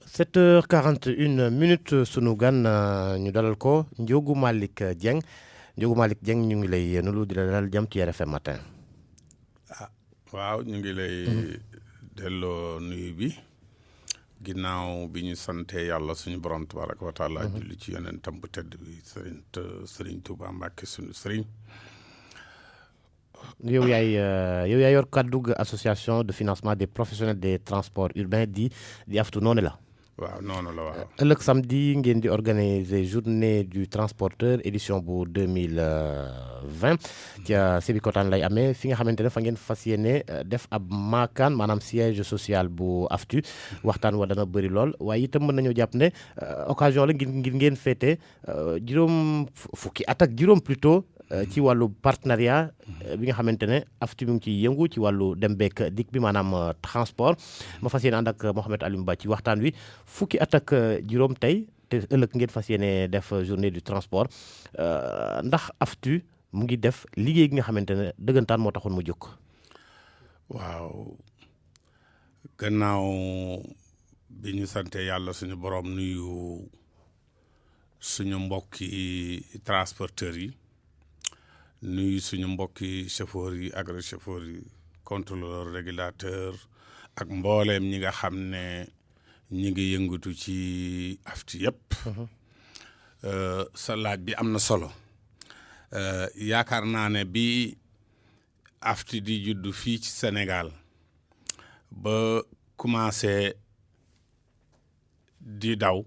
7h41 sunu gan ñu dalal ko Ndiogou Malick Dieng ñu ngi lay nulu di la dalal jàmm ci RFM matin. waaw ñu ngi lay delloo nuyu bi ginnaaw bi ñu sante yàlla suñu borom tabaraka wa taala julli ci yonentam bu tedd bi Serigne Touba Mbacke suñu Serigne. yow yaay yor kàddu association de financement des professionnels des transports urbains di AFTU noonu la. waaw noonu la waaw. ëllëg samedi ngeen di organiser journée du transporteur édition bu 2020 ca Sébikotane lay amee fi nga xamante ne fa ngeen fas yéene def ab maakaan maanaam siège social bu AFTU waxtaan wa dana bëri lool waaye itam mën nañoo jàpp ne occasion la ngir ngeen féete fukki at ak juróom plutôt ci wàllu partenariat bi nga xamante ne AFTU mi ngi ciy yëngu ci wàllu dem beek dikk bi maanaam transport ma fas yéene ànd ak Mouhamed Alioune Ba ci waxtaan wi fukki at ak juróom tey te ëllëg ngeen fas yéene def journée du transport ndax AFTU mu ngi def liggéey gi nga xamante ne dëggantaan moo taxoon mu jóg. waaw gannaaw bi ñu sante yàlla suñu borom nuyu suñu mbokki transporteurs yi. nuyu suñu mbokki chauffeurs yi agri chauffeurs yi contrôleur régulateur ak mbooleem ñi nga xam ne ñi ngi yëngatu ci AFTU yëpp. sa laaj bi am na solo yaakaar naa ne bi AFTU di juddu fii ci Sénégal ba commencé di daw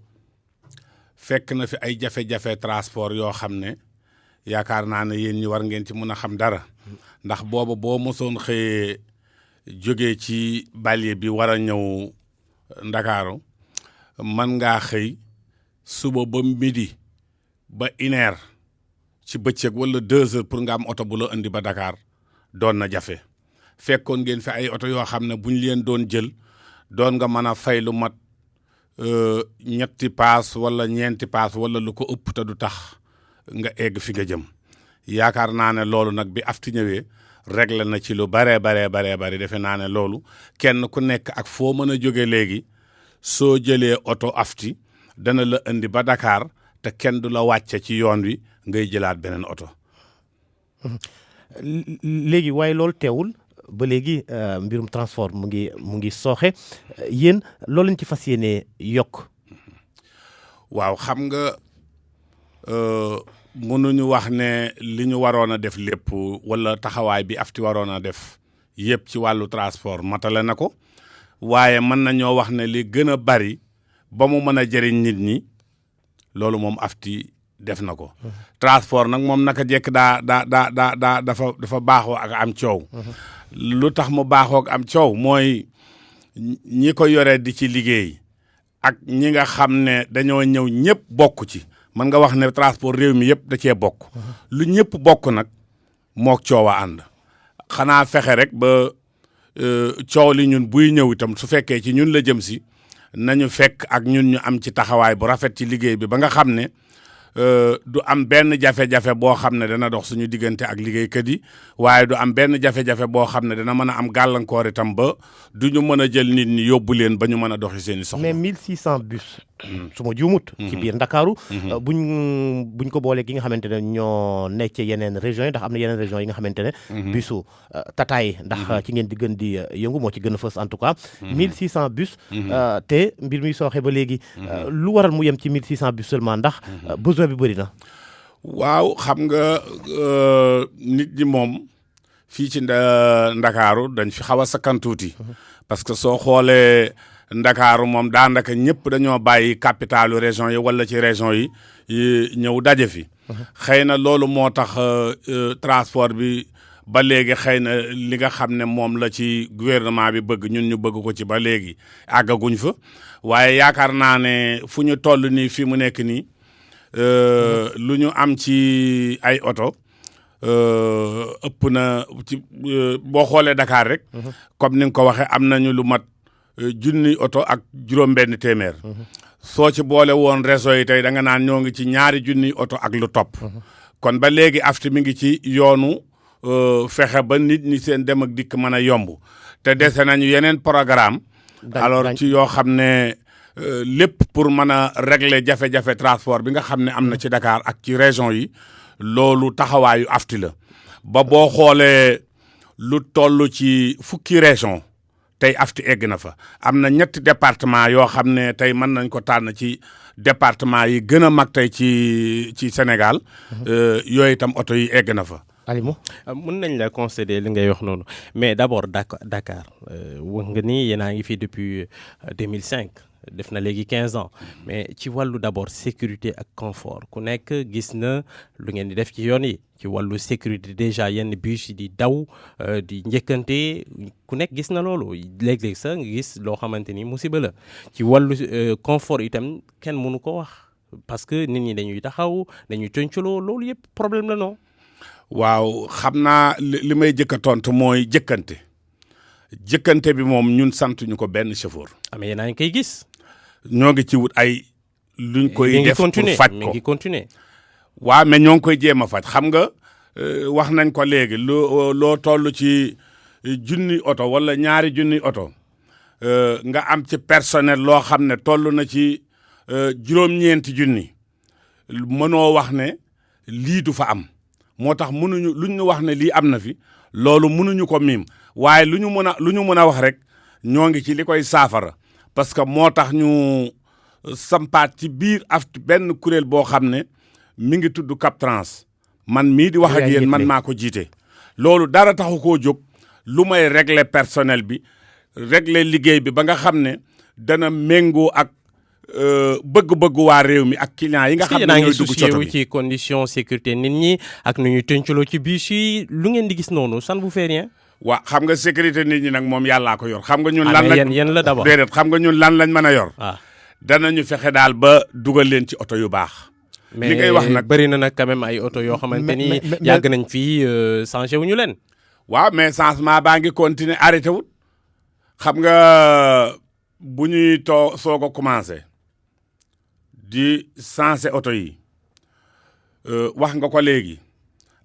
fekk na fi ay jafe-jafe transport yoo xam ne yaakaar naa ne yéen ñi war ngeen ci mën a xam dara ndax boobu boo mosoon xëyee jógee ci banlieue bi war a ñëw Ndakaaru mën ngaa xëy suba ba midi ba 1h ci bëccëg wala 2h pour nga am oto bu la indi ba Dakar doon na jafe fekkoon ngeen fi ay oto yoo xam ne buñ leen doon jël doon nga mën a fay lu mat ñetti paas wala ñeenti paas wala lu ko ëpp te du tax nga egg fi nga jëm yaakaar naa ne loolu nag bi AFTU ñëwee réglé na ci lu baree defe naa ne loolu kenn ku nekk ak foo mën a jóge léegi soo jëlee oto AFTU dana la indi ba Dakar te kenn du la wàcce ci yoon wi ngay jëlaat beneen oto. léegi waaye loolu teewul ba léegi mbirum transport mu ngi sooxe yéen loolu lañ ci fas yéene yokk. waaw xam nga. mënuñu wax ne li ñu waroon a def lépp wala taxawaay bi AFTU waroon a def yëpp ci wàllu transport matale na ko waaye mën nañoo wax ne li gën a bari ba mu mën a jëriñ nit ñi loolu moom AFTU def na ko. transport nag moom naka jekk dafa baaxoo ak am coow. lu tax mu baaxoo ak am coow mooy ñi ko yore di ci liggéey ak ñi nga xam ne dañoo ñëw ñëpp bokk ci. mën nga wax ne transport réew mi yëpp da cee bokk lu ñëpp bokk nag mook coow a ànd xanaa fexe rek ba coow li ñun buy ñëw itam su fekkee ci ñun la jëm si nañu fekk ak ñun ñu am ci taxawaay bu rafet ci liggéey bi ba nga xam ne du am benn jafe-jafe boo xam ne dana dox suñu diggante ak liggéeykat yi waaye du am benn jafe-jafe boo xam ne dana mën a am gàllankoor itam ba du ñu mën a jël nit ñi yóbbu leen ba ñu mën a doxi seen i soxla. mais 1600 bus. su ma juumut. ci biir Ndakaaru. buñ ko boolee gi nga xamante ne ñoo nekk ci yeneen régions yi ndax am na yeneen régions yi nga xamante ne. bisu tataay ndax ci ngeen di gën di yëngu moo ci gën a fës en tout cas. 1600 bus. te mbir mi sooxe ba léegi. lu waral mu yem ci 1600 bus seulement ndax. besoin bi bëri na. waaw xam nga nit ñi moom fii ci Ndakaaru dañ fi xaw a sakkan tuuti. parce que soo xoolee. Ndakaaru moom daanaka ñëpp dañoo bàyyi capitalu région yi wala ci région yi ñëw daje fi. xëy na loolu moo tax transport bi ba léegi xëy na li nga xam ne moom la ci gouvernement bi bëgg ñun ñu bëgg ko ci ba léegi àggaguñ fa waaye yaakaar naa ne fu ñu toll nii fi mu nekk nii lu ñu am ci ay oto ëpp na ci boo xoolee Dakar rek. comme ni nga ko waxee am nañu lu mat. junni oto ak juróom-benn téeméer. soo ci boole woon réseau yi tey da nga naan ñoo ngi ci ñaari junni oto ak lu topp. kon ba léegi AFTU mi ngi ci yoonu fexe ba nit ñi seen dem ak dikk mën a yomb te dese nañu yeneen programme. alors ci yoo xam ne lépp pour mën a régler jafe-jafe transport bi nga xam ne am na ci Dakar ak ci région yi loolu taxawaayu AFTU la ba boo xoolee lu toll ci fukki région tey AFTU egg na fa am na 7 département yoo xam ne tey mën nañ ko tànn ci département yi gën a mag tey ci Sénégal yooyu itam oto yi egg na fa. Alimo mën nañ la concéder li ngay wax noonu mais d'abord Dakar wax nga ni yéen a ngi fi depuis 2005 def na léegi 15 ans mais ci wàllu d'abord sécurité ak confort ku nekk gis na lu ngeen di def ci yoon yi ci wàllu sécurité déjà yenn bus yi di daw di njëkkante ku nekk gis na loolu léeg-léeg sax nga gis loo xamante ni musiba la ci wàllu confort itam kenn mënu ko wax parce que nit ñi dañuy taxaw dañuy coñcoloo loolu yëpp problème la non. waaw xam naa li may jëkk a tontu mooy jëkkante bi moom ñun santuñu ko benn chauffeur. mais yéen a ngi koy gis. ñoo ngi ci wut ay luñ koy def pour faj ko mi ngi continuer waaw mais ñoo ngi koy jéem a faj xam nga wax nañ ko léegi loo toll ci junni oto wala ñaari junni oto nga am ci personnel loo xam ne toll na ci juróom-ñeenti junni mënoo wax ne lii du fa am moo tax mënuñu luñ ñu wax ne lii am na fi loolu mënuñu ko miim waaye lu ñu mën a wax rek ñoo ngi ci li koy saafara parce que moo tax ñu sampaat ci biir AFTU benn kuréel boo xam ne mi ngi tudd Captrans man mii di wax ak yéen man maa ko jiite loolu dara taxu koo jóg lu may régler personnel bi régler liggéey bi ba nga xam ne dana méngoo ak bëgg-bëggu waa réew mi ak clients yi nga xam ne ñooy dugg ci oto bi ci condition sécurité nit ñi ak nu ñuy tëncaloo ci bus yi lu ngeen di gis noonu ça ne vous fait rien. waa xam nga sécurité nit ñi nag moom yàllaa ko yor xam nga ñun lan lañ yéen la d'abord déedéet xam nga ñun lan lañ mën a yor danañu fexe daal ba dugal leen ci oto yu baax li ngay wax nag bëri na nag quand même ay oto yoo xamante ni yàgg nañ fii changé wuñu leen waaw mais changement baa ngi continuer arrêté wut xam nga bu ñuy soog a commencé di changé oto yi wax nga ko léegi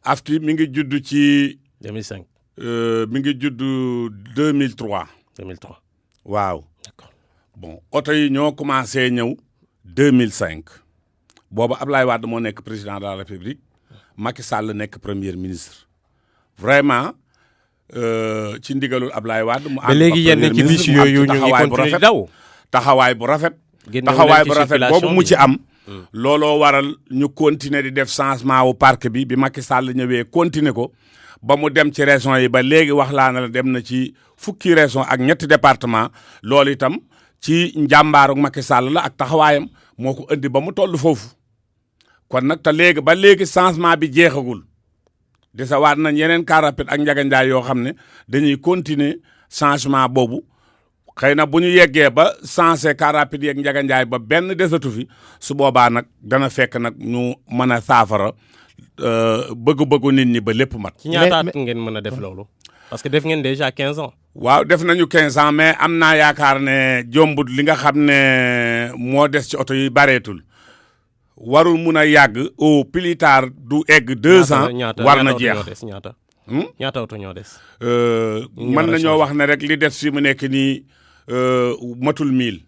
AFTU mi ngi judd ci 2005 mi ngi judd 2003. 2003 waaw. D'accord. Bon oto yi ñoo commencé ñëw 2005 boobu Ablaye Wade moo nekk président de la République Macky Sall nekk premier ministre vraiment ci ndigalul Ablaye Wade. mu ba léegi yenn ci bis yooyu ñu ngi continué di daw. taxawaay bu rafet. boobu mu ci am. looloo waral ñu continuer di def changement wu parc bi Macky Sall ñëwee continuer ko. ba mu dem ci région yi ba léegi wax laa na la dem na ci fukki région ak 7 département loolu itam ci njàmbaaru Macky Sall la ak taxawaayam moo ko indi ba mu toll foofu kon nag te léegi ba léegi changement bi jeexagul desewaat nañ yeneen car rapide ak njaganjaay yoo xam ne dañuy continuer changement boobu xëy na bu ñu yeggee ba changé car rapide yeeg njaganjaay ba benn desatu fi su boobaa nag dana fekk nag ñu mën a saafara bëgg-bëggu nit ñi ba lépp mat. ci ñaata at ngeen mën a def loolu. parce que def ngeen déjà 15 ans. waaw def nañu 15 ans mais am naa yaakaar ne jombut li nga xam ne moo des ci oto yi bareetul warul mun a yàgg au plus tard du egg 2 ans. war na jeex ñaata oto ñoo des. mën nañoo wax ne rek li des fi mu nekk nii matul 1000.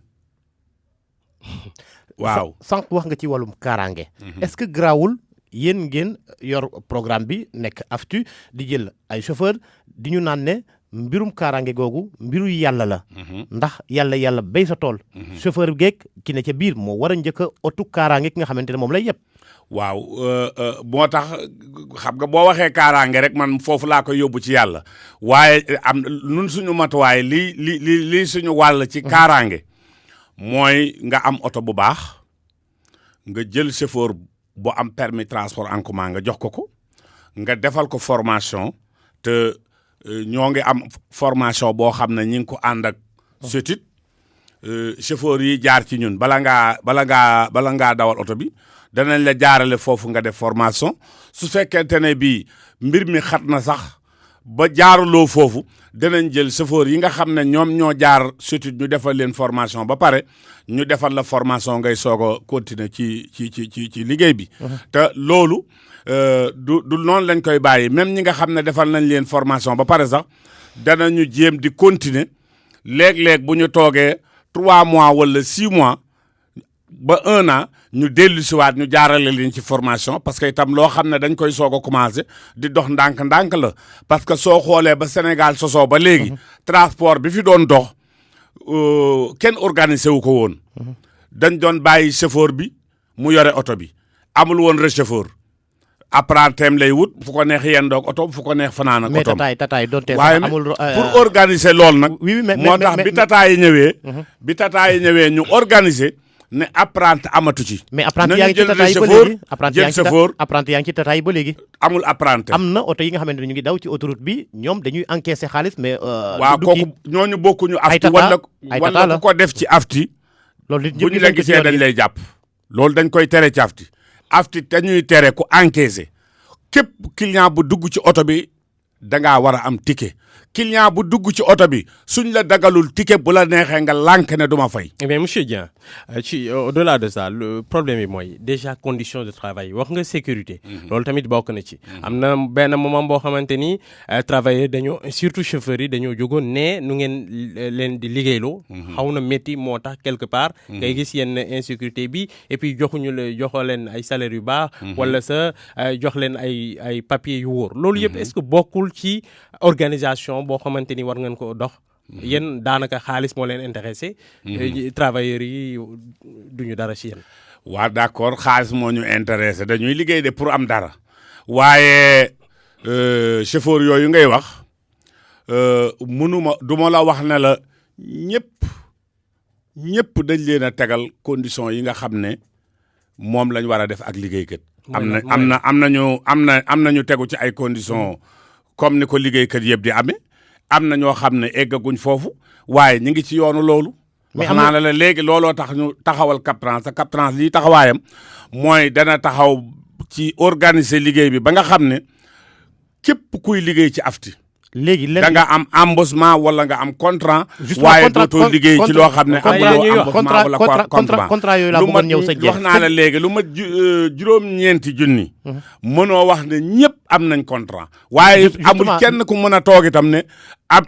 waaw sànq wax nga ci wàllum kaaraange. est-ce que grawul yéen ngeen yor programme bi nekk AFTU di jël ay chauffeur di ñu naan ne mbirum kaaraange googu mbiru yàlla la. ndax yàlla béy sa tool. chauffeur geek ki ne ca biir moo war a njëkk a otu kaaraange ki nga xamante ne moom lay yëpp. waaw moo tax xam nga boo waxee kaaraange rek man foofu laa koy yóbbu ci yàlla waaye am nun suñu matuwaay lii suñu wàll ci kaaraange mooy nga am oto bu baax nga jël chauffeur bu am permis transport en commun nga jox ko nga defal ko formation te ñoo ngi am formation boo xam ne ñi ngi ko ànd ak CETUD chauffeur yi jaar ci ñun bala ngaa dawal oto bi danañ la jaarale foofu nga def formation su fekkente ne bii mbir mi xat na sax ba jaaruloo foofu danañ jël chauffeur yi nga xam ne ñoom ñoo jaar surtout ñu defal leen formation ba pare ñu defal la formation ngay soog a continuer ci liggéey bi. te loolu du noonu lañ koy bàyyi même ñi nga xam ne defal nañ leen formation ba pare sax danañu jéem di continuer léeg-léeg bu ñu toogee 3 mois wala 6 mois ba 1 an ñu dellu siwaat ñu jaarale leen ci formation parce que itam loo xam ne dañ koy soog a commencé di dox ndànk-ndànk la parce que soo xoolee ba Sénégal sosoo ba léegi transport bi fi doon dox kenn organisé wu ko woon dañ doon bàyyi chauffeur bi mu yore oto bi amul woon receveur apprenti lay wut fu ko neex yendoog oto fu ko neex fanaan ak oto mais tataay donte waaye sax amul pour organiser loolu nag moo tax bi tataay yi ñëwee ñu organiser ne apprenti amatu ci. mais apprenti yaa ngi ci tataay ba léegi apprenti yaa ngi ci tataay ba léegi. amul apprenti. am na oto yi nga xamante ne ñu ngi daw ci autoroute bi ñoom dañuy encaisser xaalis mais. waaw kooku ñooñu bokkuñu. afti wala ku ko def ci afti. loolu it bu ñu la gisee dañ lay jàpp. loolu dañ koy tere ci afti. afti dañuy tere ku encaisser képp client bu dugg ci oto bi da ngaa war a am ticket. client bu dugg ci oto bi suñ la dagalul ticket bu la neexee nga lànk ne du ma fay. mais monsieur Dieng au-delà de ça le problème bi mooy déjà conditions de travail wax nga sécurité. loolu tamit bokk na ci. am na benn moment boo xamante ni travailleurs dañoo surtout chauffeurs yi dañoo jógoon ne nu ngeen leen di liggéeyloo. xaw na métti moo tax quelque part. ngay gis yenn insécurité bi et puis joxoo leen ay salaires yu baax. wala sa jox leen ay papiers yu wóor. loolu yëpp est-ce que bokkul ci organisation boo xamante ni war ngeen ko dox. yéen daanaka xaalis moo leen intéressé. travailleurs yi duñu dara ci yéen. waaw d'accord xaalis moo ñu intéressé dañuy liggéey de pour am dara waaye chauffeur yooyu ngay wax duma la wax ne la ñëpp dañ leen a tegal conditions yi nga xam ne moom lañ war a def ak liggéeykat. am nañu tegu ci ay conditions comme ni ko liggéeykat yëpp di amee. am na ñoo xam ne eggaguñ foofu waaye ñu ngi ci yoonu loolu. wax naa la léegi looloo tax ñu taxawal Captrans lii taxawaayam mooy dana taxaw ci organiser liggéey bi ba nga xam ne képp kuy liggéey ci afti léegi da nga am embauchement wala nga am contrat. waaye dootoo liggéey ci loo xam ne amuloo embauchement wala contrat yooyu laa bëggoon ñëw sa jeex wax naa la léegi lu ma juróom-ñeenti junni. mënoo wax ne ñëpp am nañ contrat. waaye amul kenn ku mën a toog itam ne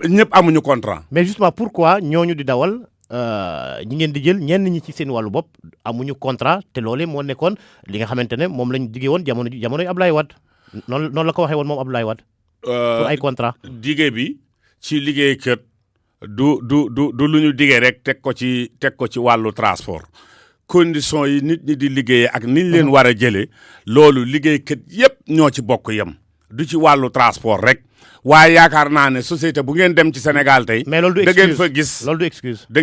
ñëpp amuñu contrat. mais justement pourquoi ñooñu di dawal ñi ngeen di jël ñenn ñi ci seen wàllu bopp amuñu contrat te loolee moo nekkoon li nga xamante ne moom lañ diggee woon jamonoy Abdoulaye Wade noonu la ko waxee woon moom Abdoulaye Wade. pour ay contrat dige bi ci liggéeykat du lu ñu digee rek teg ko ci wàllu transport conditions yi nit ñi di liggéeyee ak niñ leen war a jëlee loolu liggéeykat yépp ñoo ci bokk yem du ci wàllu transport rek waaye yaakaar naa ne société bu ngeen dem ci Sénégal tey. mais loolu du excuse da ngeen fa gis loolu du excuse. da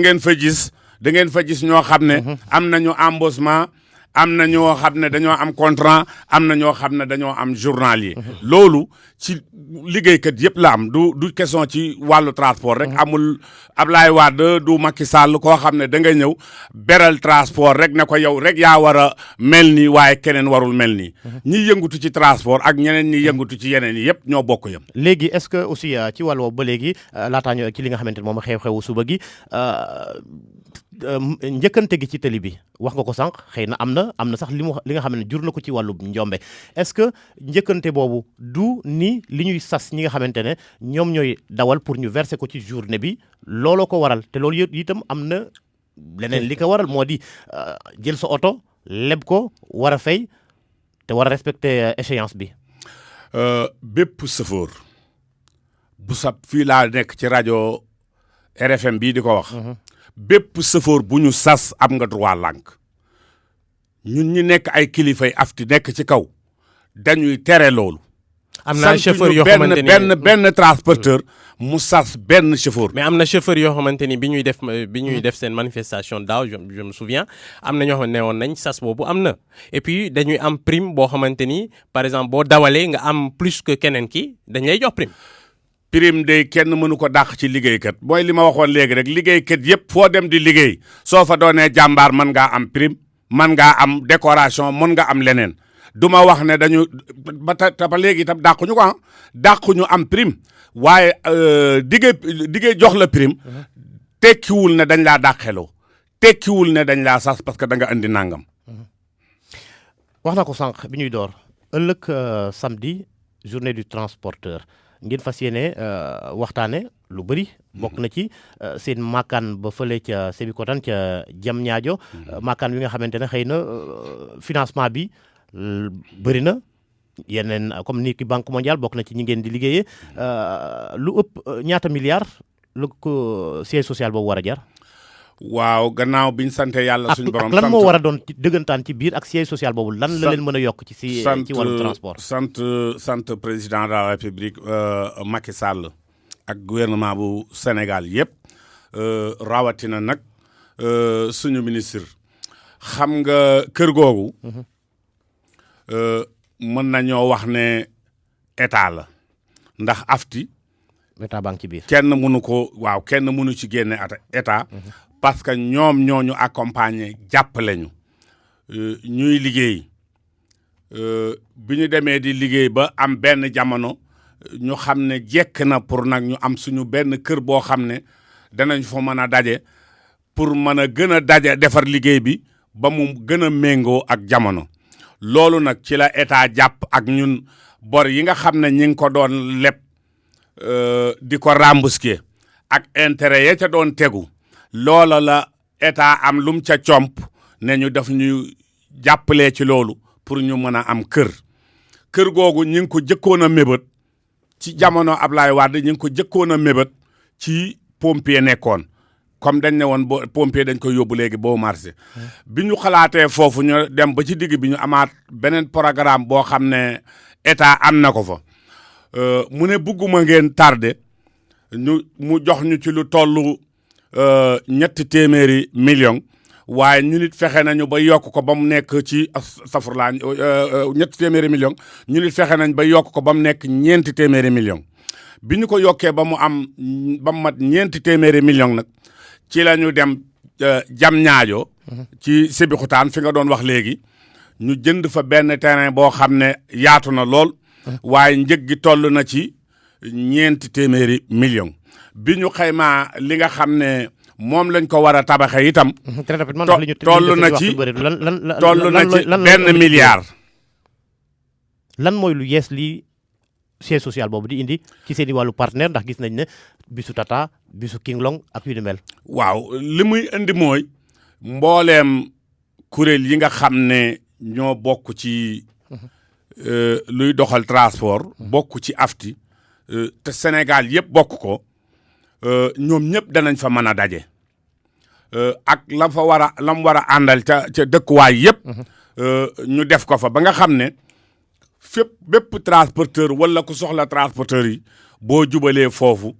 ngeen fa gis ñoo xam ne. am nañu embauchement. am na ñoo xam ne dañoo am contrat am na ñoo xam ne dañoo am journalier. loolu ci liggéeykat yëpp la am du question ci wàllu transport rek. amul Ablaye Wade du Macky Sall koo xam ne da nga ñëw beral transport rek ne ko yow rek yaa war a mel nii waaye keneen warul mel nii. ñi yëngatu ci transport ak ñeneen ñi yëngatu ci yeneen yi yëpp ñoo bokk yem. léegi est-ce que aussi ci wàll woowu ba léegi laataa ñu ci li nga xamante ne moom xew-xewu suba gi. njëkkante gi ci télé bi wax nga ko sànq xëy na am na sax li nga xam ne jur na ko ci wàllu njombe est-ce que njëkkante boobu du ni li ñuy sas ñi nga xamante ne ñoom ñooy dawal pour ñu verser ko ci journée bi looloo ko waral te loolu itam am na leneen li ko waral moo di jël sa oto leb ko war a fay te war a respecter échéance bi. bépp chauffeur bu sab fii laa nekk ci rajo RFM bii di ko wax. bépp chauffeur bu ñu sas am nga droit lànk ñun ñi nekk ay kilifay afti nekk ci kaw dañuy tere loolu. am na chauffeur yoo xamante ni benn transporteur mu sas benn chauffeur. mais am na chauffeur yoo xamante ni bi ñuy def seen manifestation daaw je me souviens am na ñoo xam ne woon nañ sas boobu am na et puis dañuy am prime boo xamante ni par exemple boo dawalee nga am plus que keneen ki dañ lay jox prime. prime de kenn mënu ko dàq ci liggéeykat mooy li ma waxoon léegi rek liggéeykat yëpp foo dem di liggéey soo fa doonee jàmbaar mën ngaa am prime mën ngaa am décoration mën nga am leneen du ma wax ne dañu ba léegi itam dàquñu ko dàquñu am prime waaye diggee jox la prime tekkiwul ne dañ laa dàqeloo tekkiwul ne dañ laa sas parce que da nga andi nangam. wax na ko sànq bi ñuy door ëllëg samedi journée du transporteur. ngeen fas yéene waxtaane lu bëri bokk na ci seen maakaan ba fële ca Sébikotane ca Diamniadio maakaan bi nga xamante ne xëy na financement bi bëri na yeneen comme ni ki Banque mondiale bokk na ci ñi ngeen di liggéeyee lu ëpp ñaata milliards lu ko siège social boobu war a jar. waaw gannaaw biñ sante yàlla suñu borom. ak lan moo war a doon dëggantaan ci biir ak siège social boobu lan la leen mën a yokk ci wàllu transport. sant président de la république Macky Sall ak gouvernement bu Sénégal yëpp rawatina nag suñu ministre xam nga kër googu. mën nañoo wax ne état la ndax afti état baa ngi ci biir. kenn mënu ci génne état. parce que ñoom ñoo ñu accompagner jàppale ñu ñuy liggéey bi ñu demee di liggéey ba am benn jamono ñu xam ne jekk na pour nag ñu am suñu benn kër boo xam ne danañ fa mën a daje pour mën a gën a daje defar liggéey bi ba mu gën a méngoo ak jamono. loolu nag ci la état jàpp ak ñun bor yi nga xam ne ñi ngi ko doon leb di ko rembourser ak intérêt ya ca doon tegu. loola la état am lum ca comp ne ñu daf ñu jàppalee ci loolu pour ñu mën a am kër googu ñu ngi ko jëkkoon a mébét ci jamono Ablaye Wade ñu ngi ko jëkkoon a mébét ci pompier nekkoon comme dañ ne woon pompier dañ koy yóbbu léegi boo marché bi ñu xalaatee foofu ñu dem ba ci digg bi ñu amaat beneen programme boo xam ne état am na ko fa mu ne bugguma ngeen tardé mu jox ñu ci lu tollu 300 millions waaye ñu nit fexe nañu ba yokk ko ba mu nekk ci safurlaa 300 millions ñu nit fexe nañ ba yokk ko ba mu nekk 400 millions bi ñu ko yokkee ba mu mat 400 millions nag ci la ñu dem Diamniadio ci Sébikotane fi nga doon wax léegi ñu jënd fa benn terrain boo xam ne yaatu na lool waaye njëg gi toll na ci 400 millions bi ñu xaymaa li nga xam ne moom lañ ko war a tabaxee itam. toll na ci benn milliard. lan mooy lu yees lii siège social boobu di indi ci seen i wàllu partenaire ndax gis nañ ne bisu Tata bisu King Long ak yu ni mel. waaw li muy indi mooy mbooleem kuréel yi nga xam ne ñoo bokk ci luy doxal transport. bokk ci afti te Sénégal yëpp bokk ko. ñoom ñëpp danañ fa mën a daje ak la mu war a àndal ca dëkkuwaay yëpp ñu def ko fa ba nga xam ne bépp transporteur wala ku soxla transporteur yi boo jubalee foofu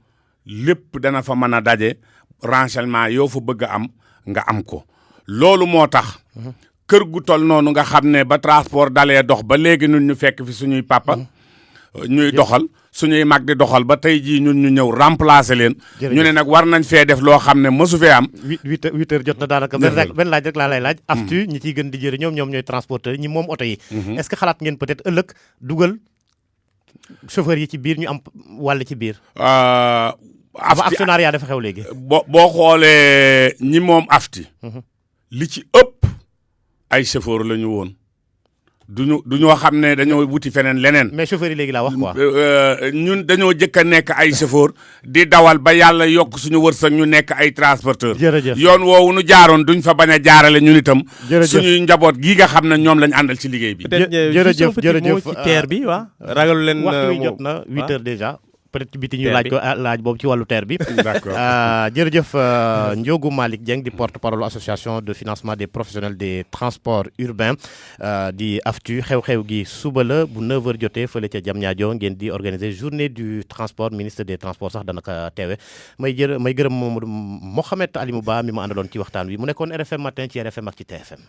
lépp dana fa mën a daje renseignement yoo fa bëgg a am nga am ko loolu moo tax kër gu tol noonu nga xam ne ba transport dalee dox ba léegi ñun ñu fekk fi suñuy papa ñuy doxal suñuy mag di doxal ba tey jii ñun ñu ñëw remplacer leen. ñu ne nag war nañ fee def loo xam ne mësu fee am. 8 heures jot na daanaka. benn laaj rek laa lay laaj. aftu ñi ciy gën di jëri ñoom ñooy transporteur ñi moom oto yi. est-ce que xalaat ngeen peut-être ëllëg dugal chauffeur yi ci biir ñu am wàll ci biir. actionnariat dafa xew léegi. boo xoolee ñi moom afti li ci ëpp ay chauffeur la ñu woon. du ñoo xam ne dañoo wuti feneen leneen. mais chauffeur yi léegi laa wax quoi. ñun dañoo jëkk a nekk ay chauffeur di dawal ba yàlla yokk suñu wërsëg ñu nekk ay transporteur. jërëjëf yoon woowu nu jaaroon duñ fa bañ a jaarale ñun itam. jërëjëf suñuy njaboot gii nga xam ne ñoom lañ àndal ci liggéey bi. jërëjëf ci TER bi waaw. ragalu leen waxtu wi jot na 8 heures déjà. peut-être ci biti ñu laaj ko laaj boobu ci wàllu TER bi. d'accord jërëjëf Ndiogou Malick Dieng di porte-parole association de financement des professionnels des transports urbains di AFTU xew-xew gi suba la bu 9h jotee fële ca Diamniadio ngeen di organiser journée du transport ministre des transports sax dana ko teewe may gërëm Mohamed Alimou Ba mi ma àndaloon ci waxtaan wi mu nekkoon RFM matin ci RFM ak ci TFM.